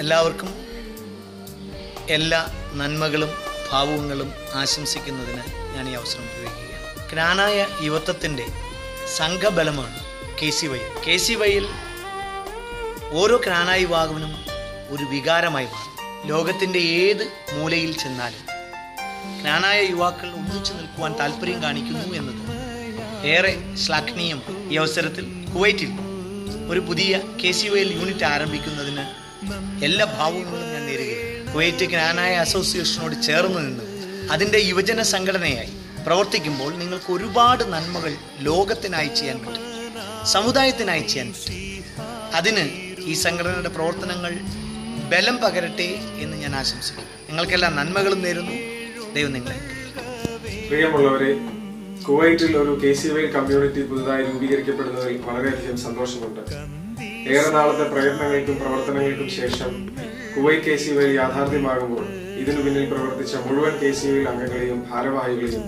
എല്ലാവർക്കും എല്ലാ നന്മകളും ഭാവുകങ്ങളും ആശംസിക്കുന്നതിന് ഞാൻ ഈ അവസരം ഉപയോഗിക്കുകയാണ്. ക്നാനായ യുവത്വത്തിൻ്റെ സംഘബലമാണ് KCYL. ഓരോ ക്നാനായ യുവാവിനും ഒരു വികാരമായി മാറും. ലോകത്തിൻ്റെ ഏത് മൂലയിൽ ചെന്നാലും ക്നാനായ യുവാക്കൾ ഒന്നിച്ചു നിൽക്കുവാൻ താല്പര്യം കാണിക്കുന്നു എന്നത് ഏറെ ശ്ലാഘനീയമാണ്. ഈ അവസരത്തിൽ കുവൈറ്റിൽ ഒരു പുതിയ KCYL യൂണിറ്റ് ആരംഭിക്കുന്നതിന് എല്ലാ ഭാവുകങ്ങളും ഞാൻ നേരുകയാണ്. കുവൈറ്റ് ക്നാനായ അസോസിയേഷനോട് ചേർന്ന് നിന്ന് അതിൻ്റെ യുവജന സംഘടനയായി പ്രവർത്തിക്കുമ്പോൾ നിങ്ങൾക്ക് ഒരുപാട് നന്മകൾ ലോകത്തിനായി ചെയ്യാൻ പറ്റും, സമുദായത്തിനായി ചെയ്യാൻ പറ്റും. അതിന് ഈ സംഘടനയുടെ പ്രവർത്തനങ്ങൾ ബലം പകരട്ടെ എന്ന് ഞാൻ ആശംസിക്കുന്നു. നിങ്ങൾക്കെല്ലാം നന്മകളും നേരുന്നു. ദൈവം നിങ്ങളെ. പ്രിയമുള്ളവരെ, കുവൈറ്റിൽ ഒരു KCYL കമ്മ്യൂണിറ്റി പുതുതായി രൂപീകരിക്കപ്പെടുന്നതിൽ വളരെയധികം സന്തോഷമുണ്ട്. ഏറെ നാളത്തെ പ്രയത്നങ്ങൾക്കും പ്രവർത്തനങ്ങൾക്കും ശേഷം കുവൈറ്റ് KCYL യാഥാർത്ഥ്യമാകുമ്പോൾ ഇതിനു പിന്നിൽ പ്രവർത്തിച്ച മുഴുവൻ KCYL അംഗങ്ങളെയും ഭാരവാഹികളെയും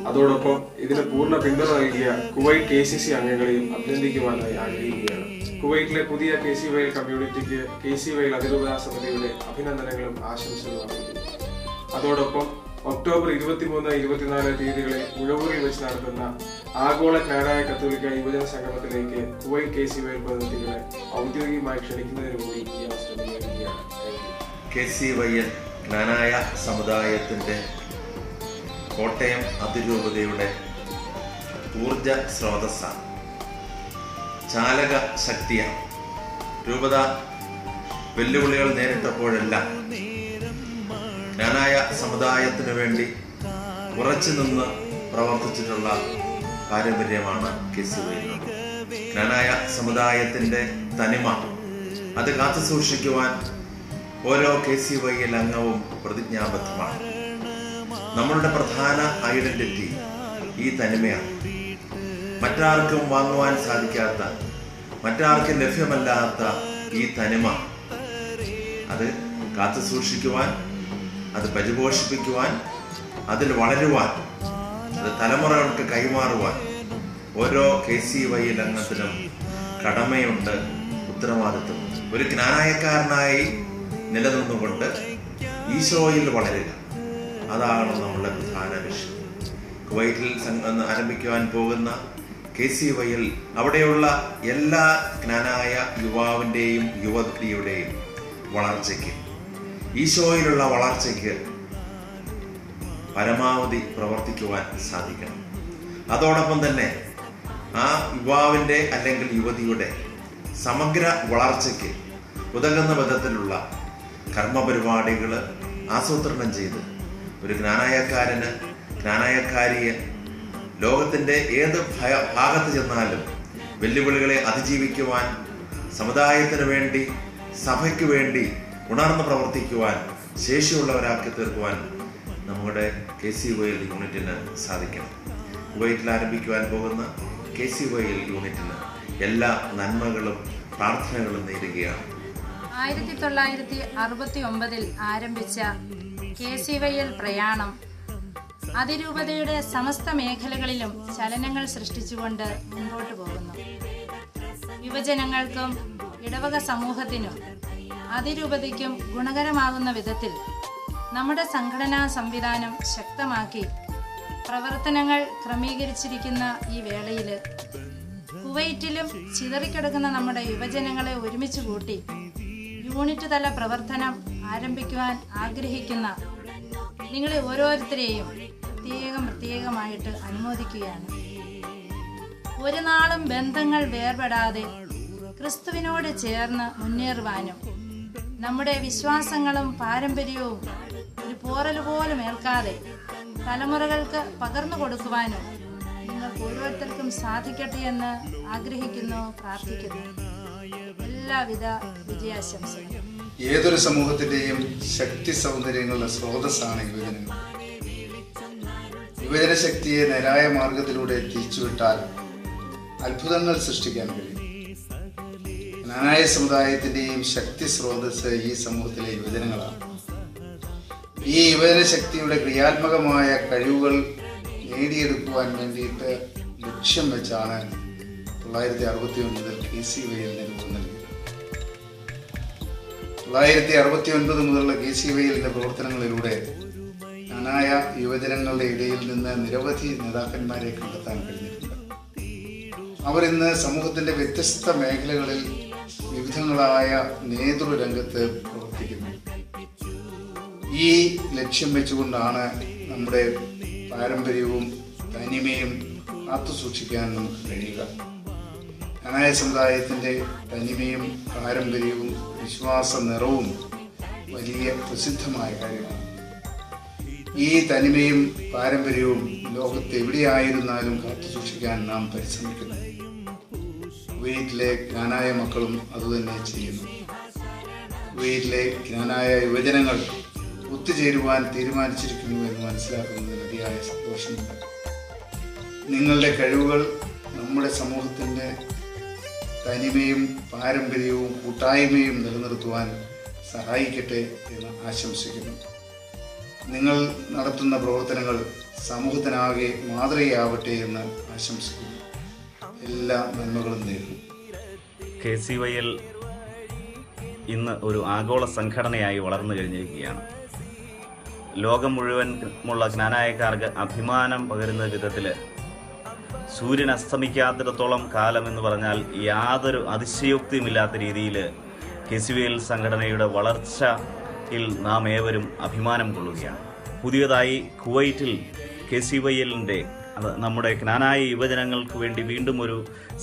അതോടൊപ്പം ഇതിന് പൂർണ്ണ പിന്തുണ നൽകിയ കുവൈറ്റ് KCC അംഗങ്ങളെയും അഭിനന്ദിക്കുവാനായി ആഗ്രഹിക്കുകയാണ്. കുവൈറ്റിലെ പുതിയ KCYL കമ്മ്യൂണിറ്റിക്ക് KCYL അതിരൂപതാ സമിതിയുടെ അഭിനന്ദനങ്ങളും ആശംസകളും അറിയിക്കുന്നു. അതോടൊപ്പം ഒക്ടോബർ 23, 24 തീയതികളിൽ മുഴവൂരിൽ വെച്ച് നടത്തുന്ന ആഗോള ക്നാനായ കത്തോലിക്ക യുവജന സംഗമത്തിലേക്ക് കുവൈറ്റ് KCYL പ്രതിനിധികളെ ഔദ്യോഗികമായി ക്ഷണിക്കുന്നതിന് കൂടി ഈ അവസരം ഉപയോഗിക്കുകയാണ്. KCYL ക്നാനായ സമുദായത്തിൻ്റെ കോട്ടയം അതിരൂപതയുടെ ഊർജ സ്രോതസ്സാണ്, ചാലക ശക്തിയാണ്. രൂപത വെല്ലുവിളികൾ നേരിട്ടപ്പോഴെല്ലാം ക്നാനായ സമുദായത്തിനു വേണ്ടി ഉറച്ചു നിന്ന് പ്രവർത്തിച്ചിട്ടുള്ള പാരമ്പര്യമാണ് KCYL. ക്നാനായ സമുദായത്തിൻ്റെ തനിമ അത് കാത്തു സൂക്ഷിക്കുവാൻ ഓരോ KCYL അംഗവും പ്രതിജ്ഞാബദ്ധമാണ്. നമ്മളുടെ പ്രധാന ഐഡന്റിറ്റി ഈ തനിമയാണ്. മറ്റാർക്കും വാങ്ങുവാൻ സാധിക്കാത്ത, മറ്റാർക്കും ലഭ്യമല്ലാത്ത ഈ തനിമ അത് കാത്തു സൂക്ഷിക്കുവാൻ, അത് പരിപോഷിപ്പിക്കുവാൻ, അതിൽ വളരുവാൻ, അത് തലമുറകൾക്ക് കൈമാറുവാൻ ഓരോ KCYL അംഗത്തിനും കടമയുണ്ട്, ഉത്തരവാദിത്വമുണ്ട്. ഒരു ക്നാനായക്കാരനായി നിലനിന്നുകൊണ്ട് ഈശോയിൽ വളരുക, അതാണ് നമ്മുടെ പ്രധാന ലക്ഷ്യം. കുവൈറ്റിൽ ആരംഭിക്കുവാൻ പോകുന്ന KCYL അവിടെയുള്ള എല്ലാ ക്നാനായ യുവാവിൻ്റെയും യുവതിയുടെയും വളർച്ചയ്ക്ക്, ഈശോയിലുള്ള വളർച്ചയ്ക്ക് പരമാവധി പ്രവർത്തിക്കുവാൻ സാധിക്കണം. അതോടൊപ്പം തന്നെ ആ യുവാവിൻ്റെ അല്ലെങ്കിൽ യുവതിയുടെ സമഗ്ര വളർച്ചയ്ക്ക് ഉതകുന്ന വിധത്തിലുള്ള കർമ്മപരിപാടികൾ ആസൂത്രണം ചെയ്ത് ഒരു ക്നാനായക്കാരന്, ക്നാനായക്കാരിയെ ലോകത്തിൻ്റെ ഏത് ഭാഗത്ത് ചെന്നാലും വെല്ലുവിളികളെ അതിജീവിക്കുവാൻ, സമുദായത്തിന് വേണ്ടി, സഭയ്ക്ക് വേണ്ടി ഉണർന്ന് പ്രവർത്തിക്കുവാൻ ശേഷിയുള്ളവരാക്കി തീർക്കുവാൻ നമ്മുടെ KCYL യൂണിറ്റിന് സാധിക്കണം. കുവൈറ്റിൽ ആരംഭിക്കുവാൻ പോകുന്ന KCYL യൂണിറ്റിന് എല്ലാ നന്മകളും പ്രാർത്ഥനകളും നേരുകയാണ്. 1969 ആരംഭിച്ച KCYL പ്രയാണം അതിരൂപതയുടെ സമസ്ത മേഖലകളിലും ചലനങ്ങൾ സൃഷ്ടിച്ചുകൊണ്ട് മുന്നോട്ട് പോകുന്നു. യുവജനങ്ങൾക്കും ഇടവക സമൂഹത്തിനും അതിരൂപതയ്ക്കും ഗുണകരമാകുന്ന വിധത്തിൽ നമ്മുടെ സംഘടനാ സംവിധാനം ശക്തമാക്കി പ്രവർത്തനങ്ങൾ ക്രമീകരിച്ചിരിക്കുന്ന ഈ വേളയിൽ കുവൈറ്റിലും ചിതറിക്കിടക്കുന്ന നമ്മുടെ യുവജനങ്ങളെ ഒരുമിച്ച് കൂട്ടി യൂണിറ്റ് തല പ്രവർത്തനം ആരംഭിക്കുവാൻ ആഗ്രഹിക്കുന്ന നിങ്ങളെ ഓരോരുത്തരെയും പ്രത്യേകമായിട്ട് അനുമോദിക്കുകയാണ്. ഒരു നാളും ബന്ധങ്ങൾ വേർപെടാതെ ക്രിസ്തുവിനോട് ചേർന്ന് മുന്നേറുവാനും നമ്മുടെ വിശ്വാസങ്ങളും പാരമ്പര്യവും ഒരു പോറൽ പോലും ഏൽക്കാതെ തലമുറകൾക്ക് പകർന്നു കൊടുക്കുവാനും നിങ്ങൾക്ക് ഓരോരുത്തർക്കും സാധിക്കട്ടെ എന്ന് ആഗ്രഹിക്കുന്നു, പ്രാർത്ഥിക്കുന്നു. എല്ലാവിധ വിജയാശംസകളും. ഏതൊരു സമൂഹത്തിന്റെയും ശക്തി സൗന്ദര്യങ്ങളുടെ സ്രോതസ്സാണ് യുവജനങ്ങൾ. യുവജന ശക്തിയെ നേരായ മാർഗത്തിലൂടെ തിരിച്ചുവിട്ടാൽ അത്ഭുതങ്ങൾ സൃഷ്ടിക്കാൻ കഴിയും. ക്നാനായ സമുദായത്തിന്റെയും ശക്തി സ്രോതസ് ഈ സമൂഹത്തിലെ യുവജനങ്ങളാണ്. ഈ യുവജന ശക്തിയുടെ ക്രിയാത്മകമായ കഴിവുകൾ നേടിയെടുക്കുവാൻ വേണ്ടിയിട്ട് ലക്ഷ്യം വെച്ചാണ് 1969 KCYL രൂപം നൽകിയത്. 1969 മുതലുള്ള KCYLന്റെ പ്രവർത്തനങ്ങളിലൂടെ ജ്ഞാനായ യുവജനങ്ങളുടെ ഇടയിൽ നിന്ന് നിരവധി നേതാക്കന്മാരെ കണ്ടെത്താൻ കഴിഞ്ഞിട്ടുണ്ട്. അവർ ഇന്ന് സമൂഹത്തിന്റെ വ്യത്യസ്ത മേഖലകളിൽ വിവിധങ്ങളായ നേതൃരംഗത്ത് പ്രവർത്തിക്കുന്നു. ഈ ലക്ഷ്യം വെച്ചുകൊണ്ടാണ് നമ്മുടെ പാരമ്പര്യവും തനിമയും കാത്തുസൂക്ഷിക്കാൻ നമുക്ക് കഴിയുക. ജ്ഞാനായ സമുദായത്തിൻ്റെ തനിമയും പാരമ്പര്യവും വിശ്വാസ നിറവും വലിയ പ്രസിദ്ധമായ കാര്യമാണ്. ഈ തനിമയും പാരമ്പര്യവും ലോകത്ത് എവിടെയായിരുന്നാലും കാത്തുസൂക്ഷിക്കാൻ നാം പരിശ്രമിക്കുന്നു. കുവൈറ്റിലെ ജ്ഞാനായ മക്കളും അതുതന്നെ ചെയ്യുന്നു. കുവൈറ്റിലെ ജ്ഞാനായ യുവജനങ്ങൾ ഒത്തുചേരുവാൻ തീരുമാനിച്ചിരിക്കുന്നു എന്ന് മനസ്സിലാക്കുന്നതിൽ അതിയായ സന്തോഷമുണ്ട്. നിങ്ങളുടെ കഴിവുകൾ നമ്മുടെ സമൂഹത്തിൻ്റെ തനിമയും പാരമ്പര്യവും കൂട്ടായ്മയും നിലനിർത്തുവാൻ സഹായിക്കട്ടെ എന്ന് ആശംസിക്കുന്നു. നിങ്ങൾ നടത്തുന്ന പ്രവർത്തനങ്ങൾ സമൂഹത്തിനാകെ മാതൃകയാവട്ടെ എന്ന് ആശംസിക്കുന്നു. എല്ലാ നന്മകളും നേരുന്നു. KCYL ഇന്ന് ഒരു ആഗോള സംഘടനയായി വളർന്നു കഴിഞ്ഞിരിക്കുകയാണ്. ലോകം മുഴുവനുമുള്ള ജ്ഞാനായക്കാർക്ക് അഭിമാനം പകരുന്ന വിധത്തിൽ സൂര്യൻ അസ്തമിക്കാത്തിടത്തോളം കാലം എന്ന് പറഞ്ഞാൽ യാതൊരു അതിശയോക്തിയുമില്ലാത്ത രീതിയിൽ KCYL സംഘടനയുടെ വളർച്ചയിൽ നാം ഏവരും അഭിമാനം കൊള്ളുകയാണ്. പുതിയതായി കുവൈറ്റിൽ KCYLന്റെ നമ്മുടെ ജ്ഞാനായ യുവജനങ്ങൾക്ക് വേണ്ടി വീണ്ടും ഒരു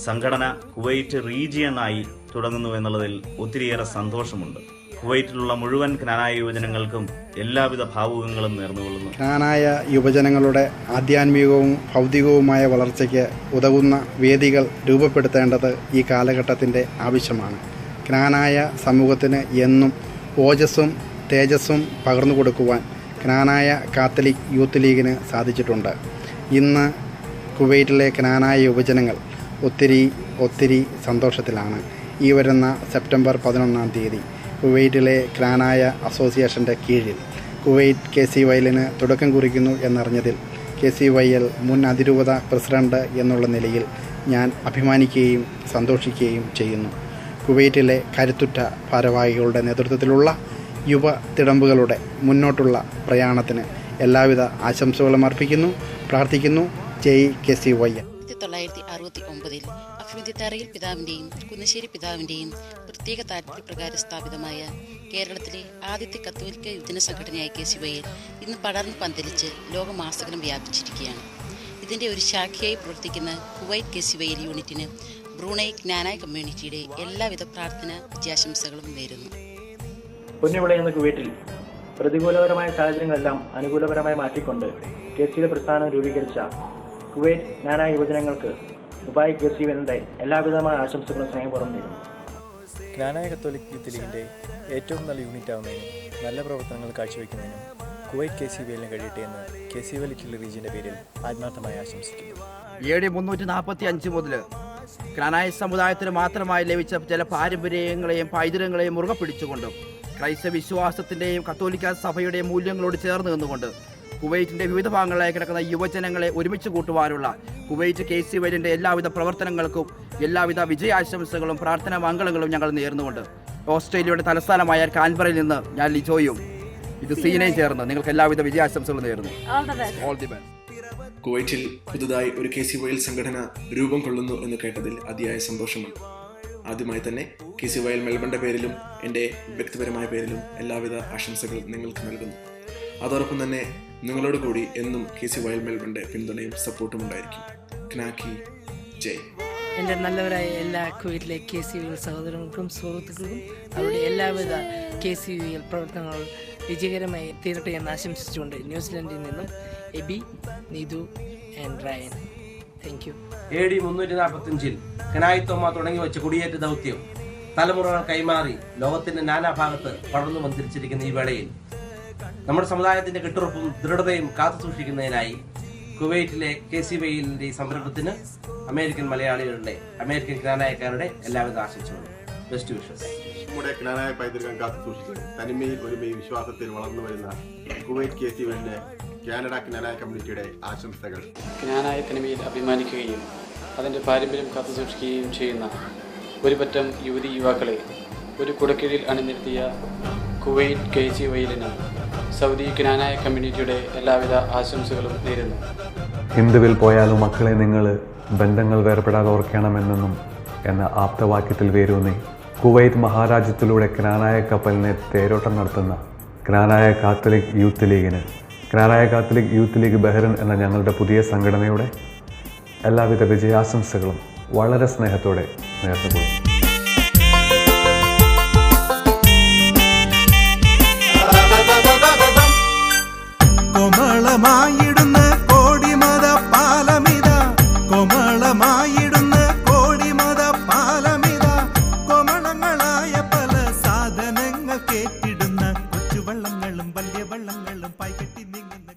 സംഘടന കുവൈറ്റ് റീജിയനായി തുടങ്ങുന്നു എന്നുള്ളതിൽ ഒത്തിരിയേറെ സന്തോഷമുണ്ട്. കുവൈറ്റിലുള്ള മുഴുവൻ ജ്ഞാനായ യുവജനങ്ങൾക്കും എല്ലാവിധ ഭാവുകങ്ങളും നേർന്നുകൊള്ളുന്നു. ജ്ഞാനായ യുവജനങ്ങളുടെ ആധ്യാത്മികവും ഭൗതികവുമായ വളർച്ചയ്ക്ക് ഉതകുന്ന വേദികൾ രൂപപ്പെടുത്തേണ്ടത് ഈ കാലഘട്ടത്തിൻ്റെ ആവശ്യമാണ്. ജ്ഞാനായ സമൂഹത്തിന് എന്നും ഓജസ്സും തേജസ്സും പകർന്നു കൊടുക്കുവാൻ ജ്ഞാനായ കാത്തലിക് യൂത്ത് ലീഗിന് സാധിച്ചിട്ടുണ്ട്. ഇന്ന് കുവൈറ്റിലെ ജ്ഞാനായ യുവജനങ്ങൾ ഒത്തിരി സന്തോഷത്തിലാണ്. ഈ വരുന്ന സെപ്റ്റംബർ 11-ാം തീയതി കുവൈറ്റിലെ ജ്ഞാനായ അസോസിയേഷൻ്റെ കീഴിൽ കുവൈറ്റ് KCYLന് തുടക്കം കുറിക്കുന്നു എന്നറിഞ്ഞതിൽ KCYL മുൻ അതിരൂപത പ്രസിഡന്റ് എന്നുള്ള നിലയിൽ ഞാൻ അഭിമാനിക്കുകയും സന്തോഷിക്കുകയും ചെയ്യുന്നു. കുവൈറ്റിലെ കരുത്തുറ്റ ഭാരവാഹികളുടെ നേതൃത്വത്തിലുള്ള യുവ തിടമ്പുകളുടെ മുന്നോട്ടുള്ള പ്രയാണത്തിന് എല്ലാവിധ ആശംസകളും അർപ്പിക്കുന്നു, പ്രാർത്ഥിക്കുന്നു. ജയ് KCYL. 1969 അഫ്മിദിത്തറയിൽ പിതാവിൻ്റെയും കുന്നശ്ശേരി പിതാവിൻ്റെയും പ്രത്യേക താല്പര്യപ്രകാരം സ്ഥാപിതമായ കേരളത്തിലെ ആദ്യത്തെ കത്തോലിക്ക യുവജന സംഘടനയായ KCYL ഇന്ന് പടർന്ന് പന്തലിച്ച് ലോകമാസകലം വ്യാപിച്ചിരിക്കുകയാണ്. ഇതിൻ്റെ ഒരു ശാഖയായി പ്രവർത്തിക്കുന്ന കുവൈറ്റ് KCYL യൂണിറ്റിന് ബ്രൂണൈ ജ്ഞാനായ കമ്മ്യൂണിറ്റിയുടെ എല്ലാവിധ പ്രാർത്ഥന വിജയാശംസകളും നേരുന്നു. പൊന്നുവിളയുന്ന കുവൈറ്റിൽ പ്രതികൂലപരമായ സാഹചര്യങ്ങളെല്ലാം അനുകൂലപരമായി മാറ്റിക്കൊണ്ട് KCYL പ്രസ്ഥാനം രൂപീകരിച്ച കുവൈറ്റ് ജ്ഞാനായ യുവജനങ്ങൾക്ക് ദുബായ് KCYLന്റെ എല്ലാവിധമായ ആശംസകളും സ്നേഹപൂർവ്വം നേരുന്നു. ജ്ഞാനായ കത്തോലിക് യൂത്ത് ലീഗിൻ്റെ ഏറ്റവും നല്ല യൂണിറ്റ് ആവുന്നതിനും നല്ല പ്രവർത്തനങ്ങൾ കാഴ്ചവെക്കുന്നതിനും കുവൈറ്റ് KCYLന് കഴിയട്ടെ എന്ന് KCYL ഇറ്റലി റീജിയൻ്റെ പേരിൽ ആത്മാർത്ഥമായി ആശംസിക്കുന്നു. AD 345 മുതൽ ജ്ഞാനായ സമുദായത്തിന് മാത്രമായി ലഭിച്ച ചില പാരമ്പര്യങ്ങളെയും പൈതൃകങ്ങളെയും മുറുകെ പിടിച്ചുകൊണ്ടും ക്രൈസ്തവ വിശ്വാസത്തിൻ്റെയും കത്തോലിക്ക സഭയുടെയും മൂല്യങ്ങളോട് ചേർന്ന് നിന്നുകൊണ്ട് കുവൈറ്റിൻ്റെ വിവിധ ഭാഗങ്ങളിലായി കിടക്കുന്ന യുവജനങ്ങളെ ഒരുമിച്ച് കൂട്ടുവാനുള്ള കുവൈറ്റ് KCYLന്റെ എല്ലാവിധ പ്രവർത്തനങ്ങൾക്കും എല്ലാവിധ വിജയാശംസകളും പ്രാർത്ഥനാ മംഗളങ്ങളും ഞങ്ങൾ നേർന്നുകൊണ്ട് ഓസ്ട്രേലിയയുടെ തലസ്ഥാനമായ കാൻബറയിൽ നിന്ന് ഞാൻ ലിജോയും ഇത് സീനയും ചേർന്ന് നിങ്ങൾക്ക് എല്ലാവിധ വിജയാശംസകളും നേരുന്നു. All the best. കുവൈറ്റിൽ പുതുതായി ഒരു KCYL സംഘടന രൂപം കൊള്ളുന്നു എന്ന് കേട്ടതിൽ അതിയായ സന്തോഷമുണ്ട്. ആദ്യമായി തന്നെ KCYL മെൽബണിൻ്റെ പേരിലും എൻ്റെ വ്യക്തിപരമായ പേരിലും എല്ലാവിധ ആശംസകൾ നിങ്ങൾക്ക് നൽകുന്നു. അതോടൊപ്പം തന്നെ നിങ്ങളോട് കൂടി എന്നും KCYL മെൽബണിൻ്റെ പിന്തുണയും സപ്പോർട്ടും ഉണ്ടായിരിക്കും. ക്നാക്കി ജയ്. എൻ്റെ നല്ലവരായ എല്ലാ കുവൈറ്റിലെ KCYL സഹോദരങ്ങൾക്കും സുഹൃത്തുക്കൾക്കും അവരുടെ എല്ലാവിധ KCYL പ്രവർത്തനങ്ങൾ വിജയകരമായി തീരട്ടെ എന്ന് ആശംസിച്ചുകൊണ്ട് ന്യൂസിലൻഡിൽ നിന്നും AB, Neethu and Rayan. Thank you. AD 345 കനായിത്തോമ തുടങ്ങി വെച്ച കുടിയേറ്റ ദൗത്യം തലമുറകൾ കൈമാറി ലോകത്തിന്റെ നാനാഭാഗത്ത് പടർന്നു വന്നിരിച്ചിരിക്കുന്ന ഈ വേളയിൽ നമ്മുടെ സമുദായത്തിന്റെ കെട്ടുറപ്പും ദൃഢതയും കാത്തു സൂക്ഷിക്കുന്നതിനായി കുവൈറ്റിലെ KCYLന്റെ ഈ സംരംഭത്തിന് അമേരിക്കൻ മലയാളികളുടെ അമേരിക്കൻ ജ്ഞാനായക്കാരുടെ എല്ലാവിധ ആശംസകളും ബെസ്റ്റ് വിഷസ്. നമ്മുടെ ജ്ഞാനായ പൈതൃകം കാത്തു സൂക്ഷിച്ച് തനിമയിൽ ഒരുമയും വിശ്വാസത്തിൽ വളർന്നു വരുന്ന കുവൈറ്റ് KCYLന്റെ കാനഡ ജ്ഞാനായ കമ്മ്യൂണിറ്റിയുടെ ആശംസകൾ. ജ്ഞാനായ തനിമയിൽ അഭിമാനിക്കുകയും അതിൻ്റെ പാരമ്പര്യം കാത്തുസൂക്ഷിക്കുകയും ചെയ്യുന്ന ഒരുപറ്റം യുവതി യുവാക്കളെ ഒരു കുടക്കീഴിൽ അണിനിരത്തിയ കുവൈറ്റ് KCYL-ന് സൗദി ജ്ഞാനായ കമ്മ്യൂണിറ്റിയുടെ എല്ലാവിധ ആശംസകളും നേരുന്നു. ഹിന്ദുവിൽ പോയാലും മക്കളെ നിങ്ങൾ ബന്ധങ്ങൾ വേർപെടാതെ ഓർക്കണമെന്നും എന്ന ആപ്തവാക്യത്തിൽ വേരൂന്നി കുവൈറ്റ് മഹാരാജ്യത്തിലൂടെ ജ്ഞാനായ കപ്പലിനെ തേരോട്ടം നടത്തുന്ന ജ്ഞാനായ കാത്തലിക് യൂത്ത് ലീഗിന്, ജ്ഞാനായ കാത്തലിക് യൂത്ത് ലീഗ് ബഹ്റിൻ എന്ന ഞങ്ങളുടെ പുതിയ സംഘടനയുടെ എല്ലാവിധ വിജയാശംസകളും വളരെ സ്നേഹത്തോടെ നേർന്നുകൊള്ളുന്നു. കോമളമായിടുന്ന കോടിമത പാലമിത, കോമളമായിടുന്ന കോടിമത പാലമിത, കോമളങ്ങളായ പല സാധനങ്ങൾ കേട്ടിടുന്ന കൊച്ചുവള്ളങ്ങളും വലിയ വള്ളങ്ങളും പായ്കെട്ടി നീങ്ങുന്ന